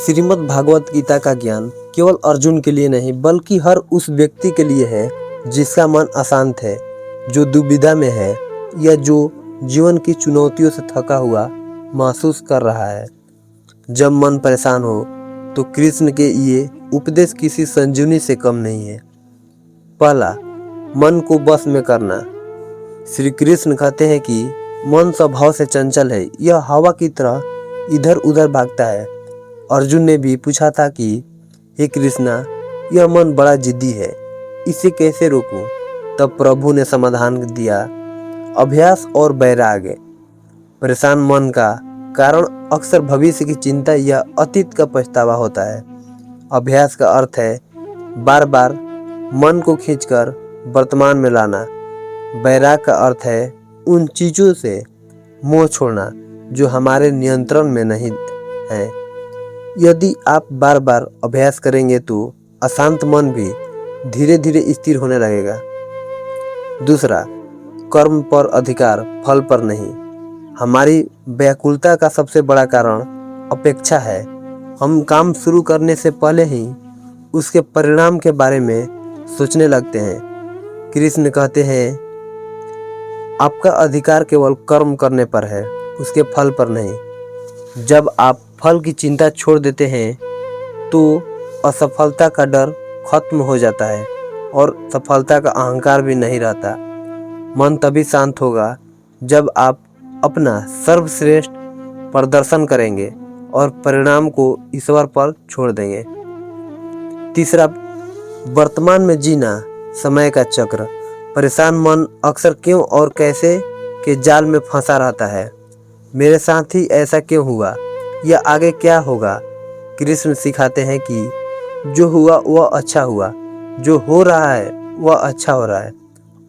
श्रीमद् भागवत गीता का ज्ञान केवल अर्जुन के लिए नहीं बल्कि हर उस व्यक्ति के लिए है जिसका मन अशांत है, जो दुविधा में है या जो जीवन की चुनौतियों से थका हुआ महसूस कर रहा है। जब मन परेशान हो तो कृष्ण के ये उपदेश किसी संजीवनी से कम नहीं है। पहला, मन को बस में करना। श्री कृष्ण कहते हैं कि मन स्वभाव से चंचल है, यह हवा की तरह इधर उधर भागता है। अर्जुन ने भी पूछा था कि हे कृष्णा, यह मन बड़ा जिद्दी है, इसे कैसे रोकूं? तब प्रभु ने समाधान दिया, अभ्यास और वैराग्य। परेशान मन का कारण अक्सर भविष्य की चिंता या अतीत का पछतावा होता है। अभ्यास का अर्थ है बार बार मन को खींचकर वर्तमान में लाना। वैराग्य का अर्थ है उन चीज़ों से मोह छोड़ना जो हमारे नियंत्रण में नहीं है। यदि आप बार बार अभ्यास करेंगे तो अशांत मन भी धीरे धीरे स्थिर होने लगेगा। दूसरा, कर्म पर अधिकार, फल पर नहीं। हमारी व्याकुलता का सबसे बड़ा कारण अपेक्षा है। हम काम शुरू करने से पहले ही उसके परिणाम के बारे में सोचने लगते हैं। कृष्ण कहते हैं, आपका अधिकार केवल कर्म करने पर है, उसके फल पर नहीं। जब आप फल की चिंता छोड़ देते हैं तो असफलता का डर खत्म हो जाता है और सफलता का अहंकार भी नहीं रहता। मन तभी शांत होगा जब आप अपना सर्वश्रेष्ठ प्रदर्शन करेंगे और परिणाम को ईश्वर पर छोड़ देंगे। तीसरा, वर्तमान में जीना, समय का चक्र। परेशान मन अक्सर क्यों और कैसे के जाल में फंसा रहता है। मेरे साथ ही ऐसा क्यों हुआ या आगे क्या होगा? कृष्ण सिखाते हैं कि जो हुआ वह अच्छा हुआ, जो हो रहा है वह अच्छा हो रहा है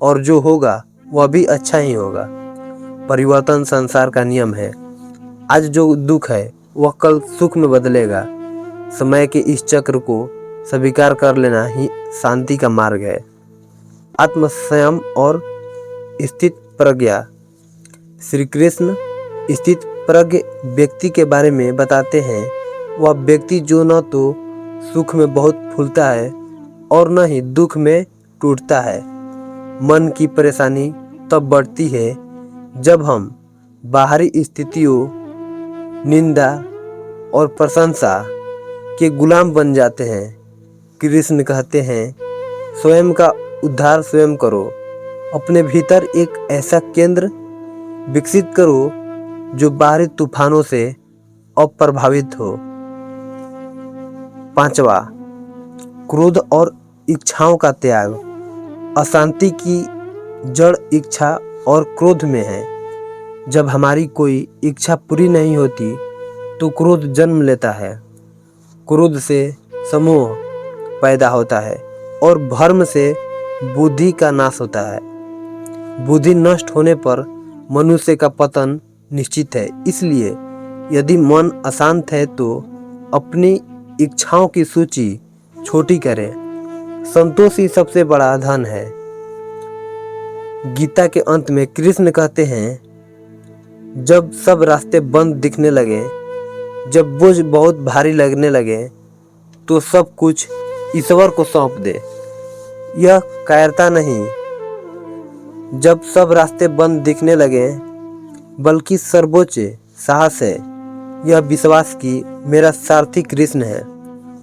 और जो होगा वह भी अच्छा ही होगा। परिवर्तन संसार का नियम है। आज जो दुख है वह कल सुख में बदलेगा। समय के इस चक्र को स्वीकार कर लेना ही शांति का मार्ग है। आत्मसंयम और स्थित प्रज्ञा। श्री कृष्ण स्थित प्रज्ञ व्यक्ति के बारे में बताते हैं, वह व्यक्ति जो न तो सुख में बहुत फूलता है और न ही दुख में टूटता है। मन की परेशानी तब बढ़ती है जब हम बाहरी स्थितियों, निंदा और प्रशंसा के गुलाम बन जाते हैं। कृष्ण कहते हैं, स्वयं का उद्धार स्वयं करो। अपने भीतर एक ऐसा केंद्र विकसित करो जो बाहरी तूफानों से अप्रभावित हो। पांचवा, क्रोध और इच्छाओं का त्याग। अशांति की जड़ इच्छा और क्रोध में है। जब हमारी कोई इच्छा पूरी नहीं होती तो क्रोध जन्म लेता है। क्रोध से समोह पैदा होता है और भ्रम से बुद्धि का नाश होता है। बुद्धि नष्ट होने पर मनुष्य का पतन निश्चित है। इसलिए यदि मन अशांत है तो अपनी इच्छाओं की सूची छोटी करें। संतोष ही सबसे बड़ा धन है। गीता के अंत में कृष्ण कहते हैं, जब सब रास्ते बंद दिखने लगे, जब बोझ बहुत भारी लगने लगे तो सब कुछ ईश्वर को सौंप दे। यह कायरता नहीं, जब सब रास्ते बंद दिखने लगे, बल्कि सर्वोच्च साहस है यह विश्वास कि मेरा सारथी कृष्ण है।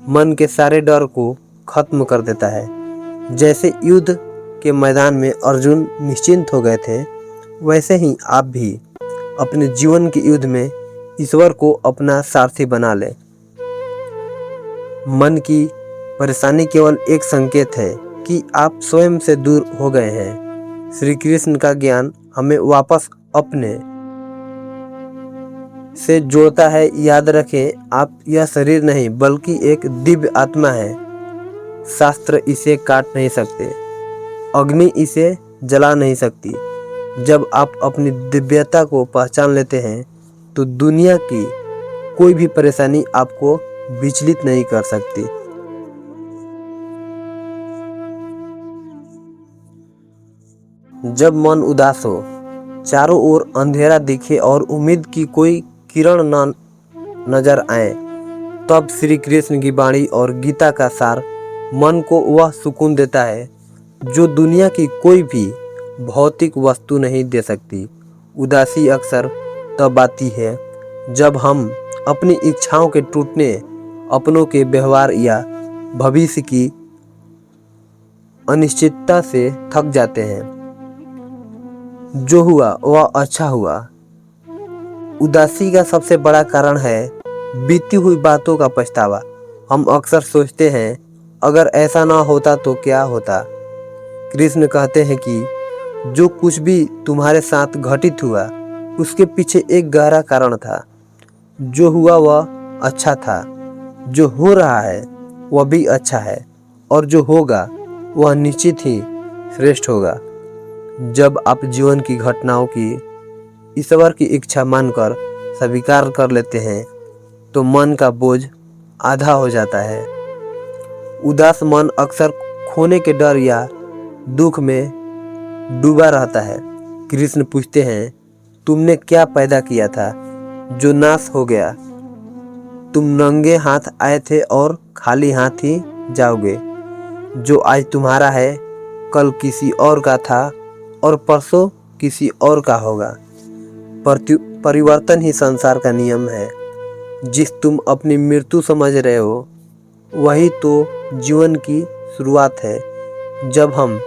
मन के सारे डर को खत्म कर देता है। जैसे युद्ध के मैदान में अर्जुन निश्चिंत हो गए थे, वैसे ही आप भी अपने जीवन के युद्ध में ईश्वर को अपना सारथी बना लें। मन की परेशानी केवल एक संकेत है कि आप स्वयं से दूर हो गए हैं। श्री कृष्ण का ज्ञान हमें वापस अपने से जोड़ता है। याद रखें, आप यह शरीर नहीं बल्कि एक दिव्य आत्मा है। शास्त्र इसे काट नहीं सकते, अग्नि इसे जला नहीं सकती। जब आप अपनी दिव्यता को पहचान लेते हैं तो दुनिया की कोई भी परेशानी आपको विचलित नहीं कर सकती। जब मन उदास हो, चारों ओर अंधेरा दिखे और उम्मीद की कोई किरण न नजर आए तब श्री कृष्ण की वाणी और गीता का सार मन को वह सुकून देता है जो दुनिया की कोई भी भौतिक वस्तु नहीं दे सकती। उदासी अक्सर तब आती है जब हम अपनी इच्छाओं के टूटने, अपनों के व्यवहार या भविष्य की अनिश्चितता से थक जाते हैं। जो हुआ वह अच्छा हुआ। उदासी का सबसे बड़ा कारण है बीती हुई बातों का पछतावा। हम अक्सर सोचते हैं अगर ऐसा ना होता तो क्या होता। कृष्ण कहते हैं कि जो कुछ भी तुम्हारे साथ घटित हुआ उसके पीछे एक गहरा कारण था। जो हुआ वह अच्छा था, जो हो रहा है वह भी अच्छा है और जो होगा वह निश्चित ही श्रेष्ठ होगा। जब आप जीवन की घटनाओं की ईश्वर की इच्छा मानकर स्वीकार कर लेते हैं तो मन का बोझ आधा हो जाता है। उदास मन अक्सर खोने के डर या दुख में डूबा रहता है। कृष्ण पूछते हैं, तुमने क्या पैदा किया था जो नाश हो गया? तुम नंगे हाथ आए थे और खाली हाथ ही जाओगे। जो आज तुम्हारा है कल किसी और का था और परसों किसी और का होगा। परिवर्तन ही संसार का नियम है। जिस तुम अपनी मृत्यु समझ रहे हो वही तो जीवन की शुरुआत है। जब हम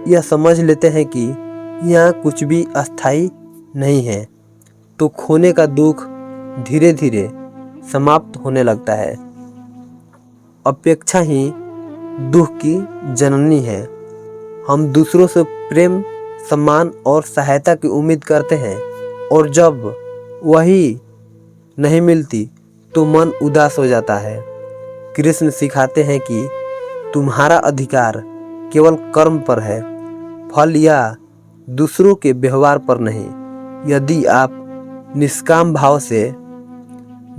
यह समझ लेते हैं कि यहाँ कुछ भी अस्थायी नहीं है तो खोने का दुख धीरे धीरे समाप्त होने लगता है। अपेक्षा ही दुख की जननी है। हम दूसरों से प्रेम, सम्मान और सहायता की उम्मीद करते हैं और जब वही नहीं मिलती तो मन उदास हो जाता है। कृष्ण सिखाते हैं कि तुम्हारा अधिकार केवल कर्म पर है, फल या दूसरों के व्यवहार पर नहीं। यदि आप निष्काम भाव से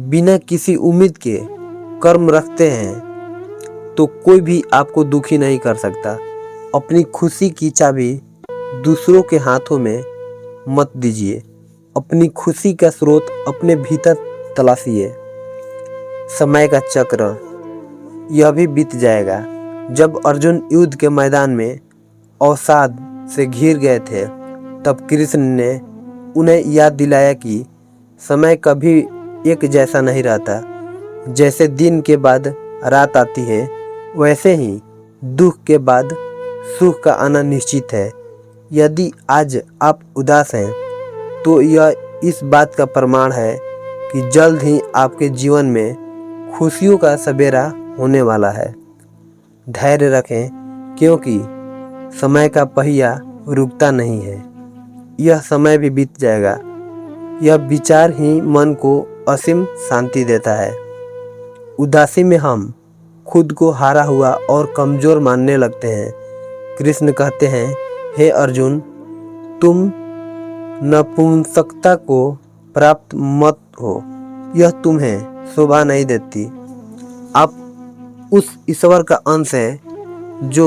बिना किसी उम्मीद के कर्म रखते हैं तो कोई भी आपको दुखी नहीं कर सकता। अपनी खुशी की चाबी दूसरों के हाथों में मत दीजिए। अपनी खुशी का स्रोत अपने भीतर तलाशिए। समय का चक्र यह भी बीत जाएगा। जब अर्जुन युद्ध के मैदान में अवसाद से घिर गए थे तब कृष्ण ने उन्हें याद दिलाया कि समय कभी एक जैसा नहीं रहता। जैसे दिन के बाद रात आती है वैसे ही दुख के बाद सुख का आना निश्चित है। यदि आज आप उदास हैं तो यह इस बात का प्रमाण है कि जल्द ही आपके जीवन में खुशियों का सवेरा होने वाला है। धैर्य रखें क्योंकि समय का पहिया रुकता नहीं है। यह समय भी बीत जाएगा। यह विचार ही मन को असीम शांति देता है। उदासी में हम खुद को हारा हुआ और कमजोर मानने लगते हैं। कृष्ण कहते हैं, हे अर्जुन, तुम नपुंसकता को प्राप्त मत हो। यह तुम्हें शोभा नहीं देती। आप उस ईश्वर का अंश है जो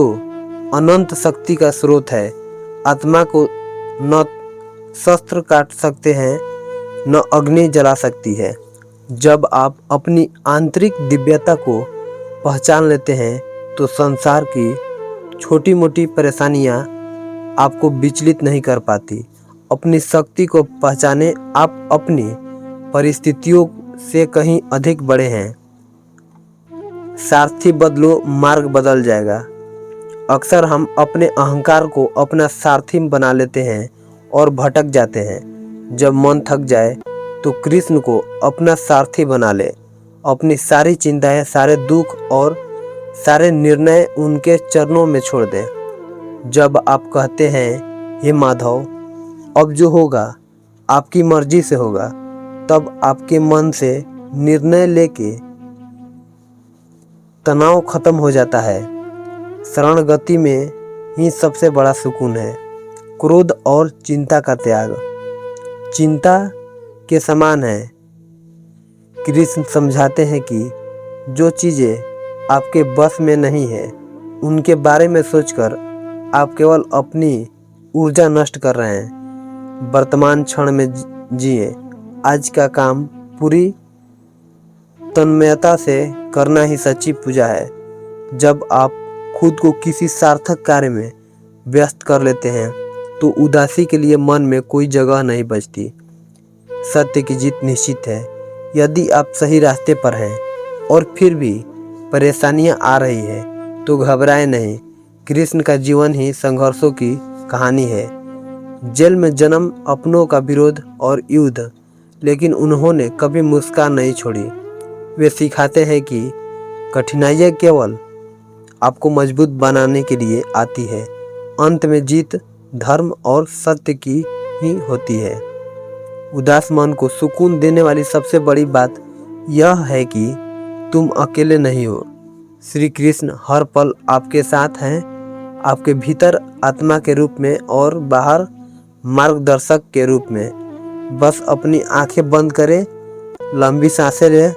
अनंत शक्ति का स्रोत है। आत्मा को न शस्त्र काट सकते हैं न अग्नि जला सकती है। जब आप अपनी आंतरिक दिव्यता को पहचान लेते हैं तो संसार की छोटी मोटी परेशानियां आपको विचलित नहीं कर पाती। अपनी शक्ति को पहचाने, आप अपनी परिस्थितियों से कहीं अधिक बड़े हैं। सारथी बदलो, मार्ग बदल जाएगा। अक्सर हम अपने अहंकार को अपना सारथी बना लेते हैं और भटक जाते हैं। जब मन थक जाए तो कृष्ण को अपना सारथी बना ले। अपनी सारी चिंताएं, सारे दुख और सारे निर्णय उनके चरणों में छोड़ दें। जब आप कहते हैं, हे माधव, अब जो होगा आपकी मर्जी से होगा, तब आपके मन से निर्णय लेके तनाव खत्म हो जाता है। शरण गति में ही सबसे बड़ा सुकून है। क्रोध और चिंता का त्याग चिंता के समान है। कृष्ण समझाते हैं कि जो चीज़ें आपके बस में नहीं है उनके बारे में सोचकर आप केवल अपनी ऊर्जा नष्ट कर रहे हैं। वर्तमान क्षण में जिए। आज का काम पूरी तन्मयता से करना ही सच्ची पूजा है। जब आप खुद को किसी सार्थक कार्य में व्यस्त कर लेते हैं तो उदासी के लिए मन में कोई जगह नहीं बचती। सत्य की जीत निश्चित है। यदि आप सही रास्ते पर हैं और फिर भी परेशानियां आ रही हैं तो घबराएं नहीं। कृष्ण का जीवन ही संघर्षों की कहानी है। जेल में जन्म, अपनों का विरोध और युद्ध, लेकिन उन्होंने कभी मुस्कान नहीं छोड़ी। वे सिखाते हैं कि कठिनाइयाँ केवल आपको मजबूत बनाने के लिए आती है। अंत में जीत धर्म और सत्य की ही होती है। उदास मन को सुकून देने वाली सबसे बड़ी बात यह है कि तुम अकेले नहीं हो। श्री कृष्ण हर पल आपके साथ हैं, आपके भीतर आत्मा के रूप में और बाहर मार्गदर्शक के रूप में। बस अपनी आंखें बंद करें, लंबी सांसें लें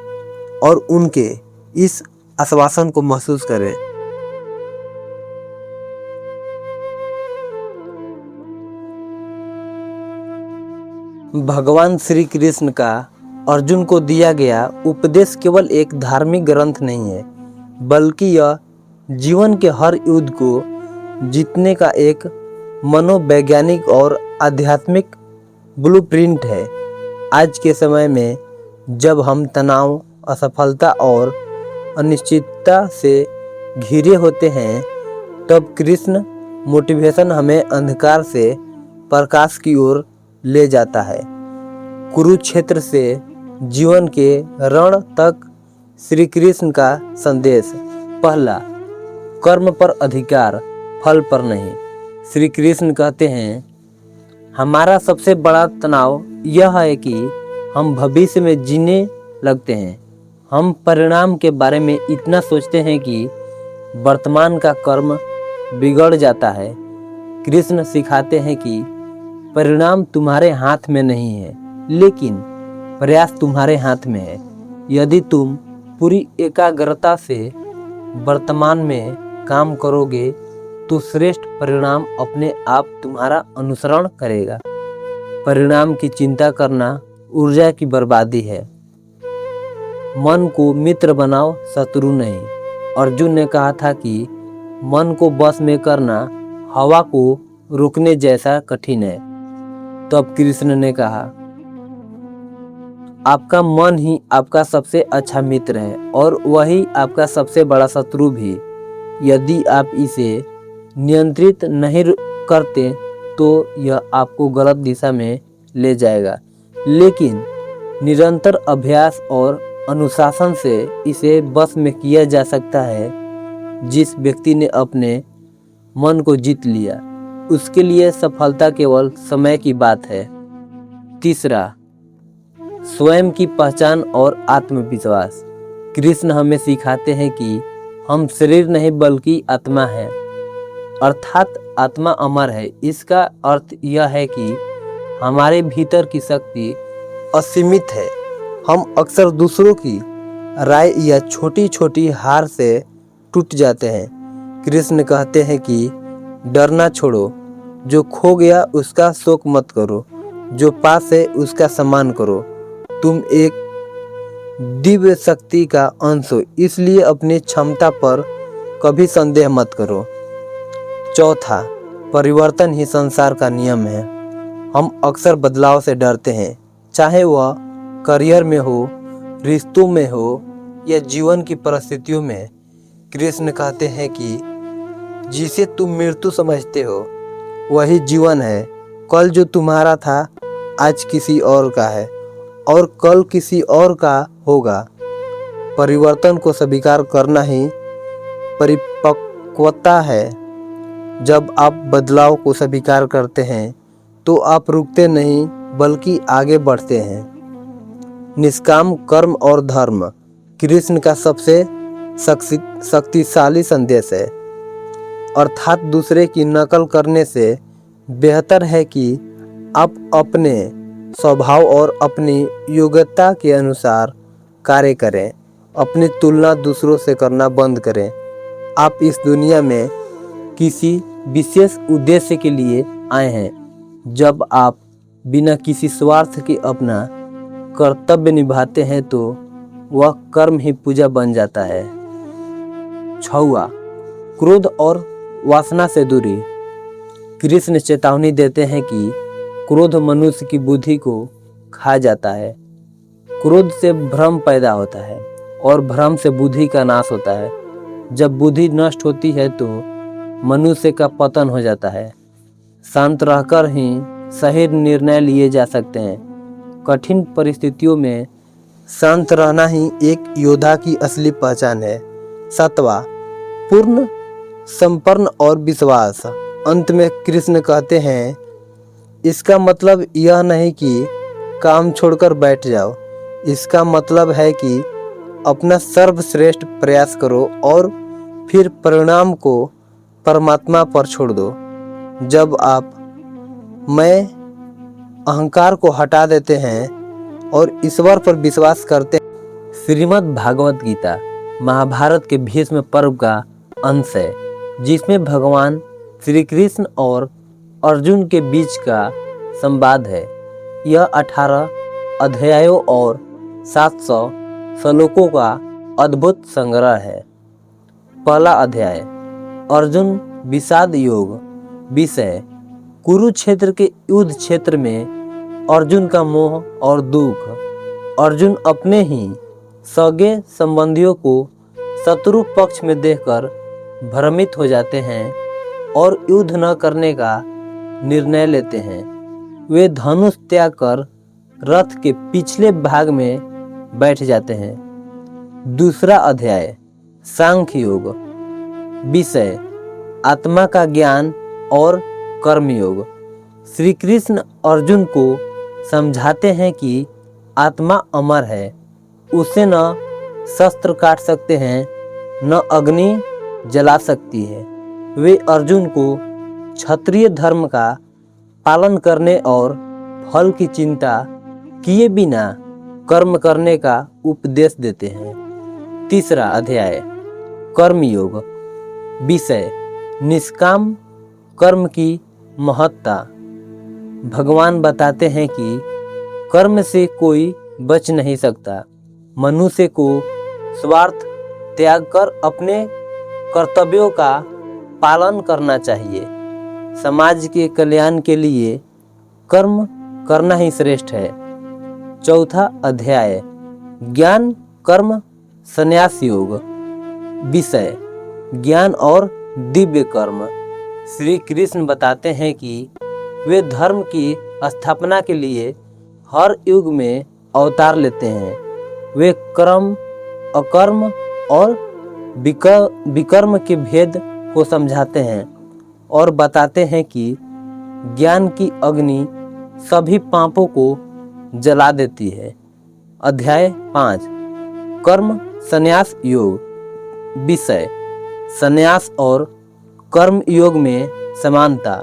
और उनके इस आश्वासन को महसूस करें। भगवान श्री कृष्ण का अर्जुन को दिया गया उपदेश केवल एक धार्मिक ग्रंथ नहीं है, बल्कि यह जीवन के हर युद्ध को जीतने का एक मनोवैज्ञानिक और आध्यात्मिक ब्लूप्रिंट है। आज के समय में जब हम तनाव, असफलता और अनिश्चितता से घिरे होते हैं, तब कृष्ण मोटिवेशन हमें अंधकार से प्रकाश की ओर ले जाता है। कुरुक्षेत्र से जीवन के रण तक श्री कृष्ण का संदेश। पहला, कर्म पर अधिकार, फल पर नहीं। श्री कृष्ण कहते हैं, हमारा सबसे बड़ा तनाव यह है कि हम भविष्य में जीने लगते हैं। हम परिणाम के बारे में इतना सोचते हैं कि वर्तमान का कर्म बिगड़ जाता है। कृष्ण सिखाते हैं कि परिणाम तुम्हारे हाथ में नहीं है, लेकिन प्रयास तुम्हारे हाथ में है। यदि तुम पूरी एकाग्रता से वर्तमान में काम करोगे तो श्रेष्ठ परिणाम अपने आप तुम्हारा अनुसरण करेगा। परिणाम की चिंता करना ऊर्जा की बर्बादी है। मन को मित्र बनाओ, शत्रु नहीं। अर्जुन ने कहा था कि मन को बस में करना हवा को रोकने जैसा कठिन है। तब कृष्ण ने कहा, आपका मन ही आपका सबसे अच्छा मित्र है और वही आपका सबसे बड़ा शत्रु भी। यदि आप इसे नियंत्रित नहीं करते तो यह आपको गलत दिशा में ले जाएगा, लेकिन निरंतर अभ्यास और अनुशासन से इसे बस में किया जा सकता है। जिस व्यक्ति ने अपने मन को जीत लिया, उसके लिए सफलता केवल समय की बात है। तीसरा, स्वयं की पहचान और आत्मविश्वास। कृष्ण हमें सिखाते हैं कि हम शरीर नहीं बल्कि आत्मा है, अर्थात आत्मा अमर है। इसका अर्थ यह है कि हमारे भीतर की शक्ति असीमित है। हम अक्सर दूसरों की राय या छोटी छोटी हार से टूट जाते हैं। कृष्ण कहते हैं कि डरना छोड़ो, जो खो गया उसका शोक मत करो, जो पास है उसका सम्मान करो। तुम एक दिव्य शक्ति का अंश हो, इसलिए अपनी क्षमता पर कभी संदेह मत करो। चौथा, परिवर्तन ही संसार का नियम है। हम अक्सर बदलाव से डरते हैं, चाहे वह करियर में हो, रिश्तों में हो या जीवन की परिस्थितियों में। कृष्ण कहते हैं कि जिसे तुम मृत्यु समझते हो वही जीवन है। कल जो तुम्हारा था आज किसी और का है और कल किसी और का होगा। परिवर्तन को स्वीकार करना ही परिपक्वता है। जब आप बदलाव को स्वीकार करते हैं तो आप रुकते नहीं बल्कि आगे बढ़ते हैं। निष्काम कर्म और धर्म कृष्ण का सबसे शक्तिशाली संदेश है। अर्थात दूसरे की नकल करने से बेहतर है कि आप अपने स्वभाव और अपनी योग्यता के अनुसार कार्य करें। अपनी तुलना दूसरों से करना बंद करें। आप इस दुनिया में किसी विशेष उद्देश्य के लिए आए हैं। जब आप बिना किसी स्वार्थ के अपना कर्तव्य निभाते हैं तो वह कर्म ही पूजा बन जाता है। 6वां, क्रोध और वासना से दूरी। कृष्ण चेतावनी देते हैं कि क्रोध मनुष्य की बुद्धि को खा जाता है। क्रोध से भ्रम पैदा होता है और भ्रम से बुद्धि का नाश होता है। जब बुद्धि नष्ट होती है तो मनुष्य का पतन हो जाता है। शांत रहकर ही सही निर्णय लिए जा सकते हैं। कठिन परिस्थितियों में शांत रहना ही एक योद्धा की असली पहचान है। 7वां, पूर्ण समर्पण और विश्वास। अंत में कृष्ण कहते हैं, इसका मतलब यह नहीं कि काम छोड़कर बैठ जाओ। इसका मतलब है कि अपना सर्वश्रेष्ठ प्रयास करो और फिर परिणाम को परमात्मा पर छोड़ दो। जब आप मैं अहंकार को हटा देते हैं और ईश्वर पर विश्वास करते हैं। श्रीमद् भागवत गीता महाभारत के भीष्म पर्व का अंश है, जिसमें भगवान श्री कृष्ण और अर्जुन के बीच का संवाद है। यह 18 अध्यायों और 700 श्लोकों का अद्भुत संग्रह है। पहला अध्याय, अर्जुन विषाद योग। विषय, कुरुक्षेत्र के युद्ध क्षेत्र में अर्जुन का मोह और दुख। अर्जुन अपने ही सगे संबंधियों को शत्रु पक्ष में देखकर भ्रमित हो जाते हैं और युद्ध न करने का निर्णय लेते हैं। वे धनुष त्याग कर रथ के पिछले भाग में बैठ जाते हैं। दूसरा अध्याय, सांख्य योग। विषय, आत्मा का ज्ञान और कर्मयोग। श्री कृष्ण अर्जुन को समझाते हैं कि आत्मा अमर है, उसे न शस्त्र काट सकते हैं न अग्नि जला सकती है। वे अर्जुन को क्षत्रिय धर्म का पालन करने और फल की चिंता किए बिना कर्म करने का उपदेश देते हैं। तीसरा अध्याय, कर्मयोग। विषय, निष्काम कर्म की महत्ता। भगवान बताते हैं कि कर्म से कोई बच नहीं सकता। मनुष्य को स्वार्थ त्याग कर अपने कर्तव्यों का पालन करना चाहिए। समाज के कल्याण के लिए कर्म करना ही श्रेष्ठ है। चौथा अध्याय, ज्ञान कर्म संन्यास योग। विषय, ज्ञान और दिव्य कर्म। श्री कृष्ण बताते हैं कि वे धर्म की स्थापना के लिए हर युग में अवतार लेते हैं। वे कर्म, अकर्म और विकर्म के भेद को समझाते हैं और बताते हैं कि ज्ञान की अग्नि सभी पापों को जला देती है। अध्याय 5, कर्म संन्यास योग। विषय, संन्यास और कर्म योग में समानता।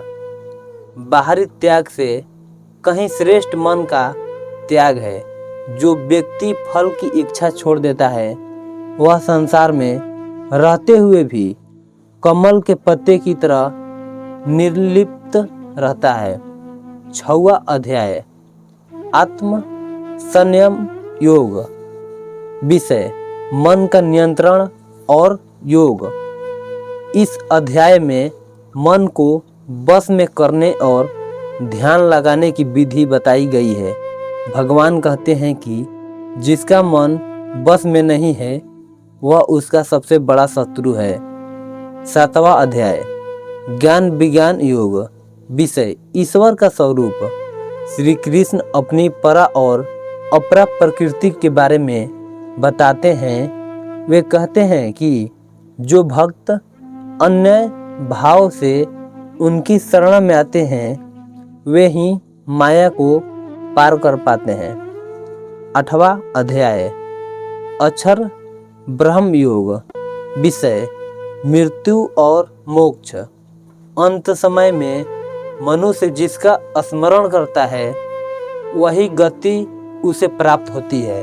बाहरी त्याग से कहीं श्रेष्ठ मन का त्याग है। जो व्यक्ति फल की इच्छा छोड़ देता है वह संसार में रहते हुए भी कमल के पत्ते की तरह निर्लिप्त रहता है। 6वां अध्याय, आत्म संयम योग। विषय, मन का नियंत्रण और योग। इस अध्याय में मन को बस में करने और ध्यान लगाने की विधि बताई गई है। भगवान कहते हैं कि जिसका मन बस में नहीं है वह उसका सबसे बड़ा शत्रु है। 7वां अध्याय, ज्ञान विज्ञान योग। विषय, ईश्वर का स्वरूप। श्री कृष्ण अपनी परा और अपरा प्रकृति के बारे में बताते हैं। वे कहते हैं कि जो भक्त अन्य भाव से उनकी शरण में आते हैं वे ही माया को पार कर पाते हैं। 8वां अध्याय, अक्षर ब्रह्म योग। विषय, मृत्यु और मोक्ष। अंत समय में मनुष्य जिसका स्मरण करता है वही गति उसे प्राप्त होती है।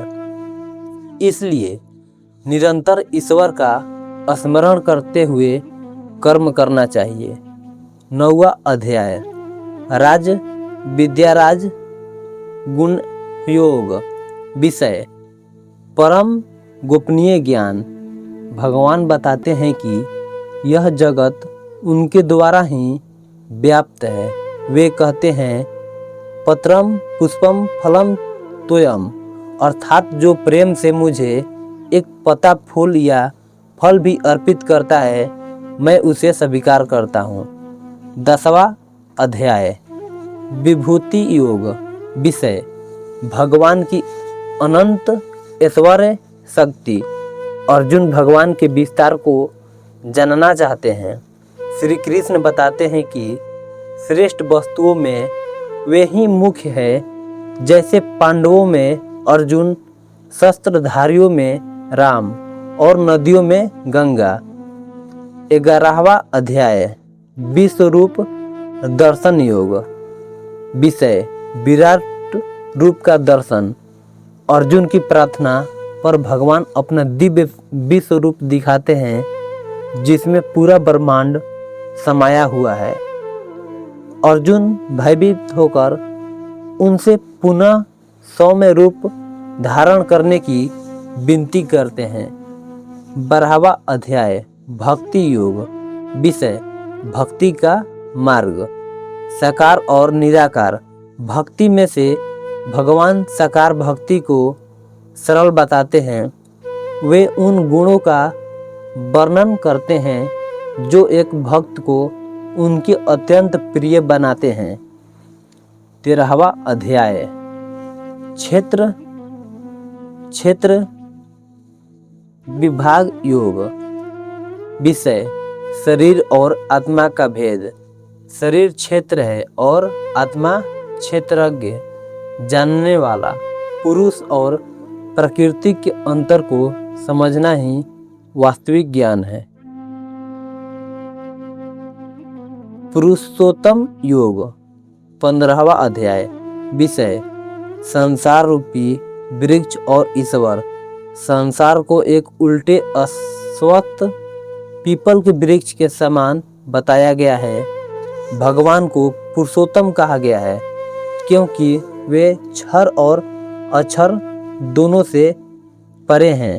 इसलिए निरंतर ईश्वर का स्मरण करते हुए कर्म करना चाहिए। 9वां अध्याय, राज विद्याराज गुण योग। विषय, परम गोपनीय ज्ञान। भगवान बताते हैं कि यह जगत उनके द्वारा ही व्याप्त है। वे कहते हैं पत्रम पुष्पम फलम तोयम, अर्थात जो प्रेम से मुझे एक पत्ता, फूल या फल भी अर्पित करता है, मैं उसे स्वीकार करता हूँ। 10वां अध्याय विभूति योग। विषय भगवान की अनंत ऐश्वर्य शक्ति। अर्जुन भगवान के विस्तार को जानना चाहते हैं। श्री कृष्ण बताते हैं कि श्रेष्ठ वस्तुओं में वे ही मुख्य है, जैसे पांडवों में अर्जुन, शस्त्रधारियों में राम और नदियों में गंगा। 11वां अध्याय विश्व रूप दर्शन योग। विषय विराट रूप का दर्शन। अर्जुन की प्रार्थना पर भगवान अपना दिव्य विश्व रूप दिखाते हैं, जिसमें पूरा ब्रह्मांड समाया हुआ है। अर्जुन भयभीत होकर उनसे पुनः सौम्य रूप धारण करने की विनती करते हैं। 12वां अध्याय भक्ति योग। विषय भक्ति का मार्ग। साकार और निराकार भक्ति में से भगवान साकार भक्ति को सरल बताते हैं। वे उन गुणों का वर्णन करते हैं जो एक भक्त को उनके अत्यंत प्रिय बनाते हैं। 13वां अध्याय क्षेत्र विभाग योग। विषय शरीर और आत्मा का भेद। शरीर क्षेत्र है और आत्मा क्षेत्रज्ञ, जानने वाला। पुरुष और प्रकृति के अंतर को समझना ही वास्तविक ज्ञान है। पुरुषोत्तम योग। 15वां अध्याय विषय संसार रूपी वृक्ष और ईश्वर। संसार को एक उल्टे अश्वत्थ पीपल के वृक्ष के समान बताया गया है। भगवान को पुरुषोत्तम कहा गया है क्योंकि वे क्षर और अक्षर दोनों से परे हैं।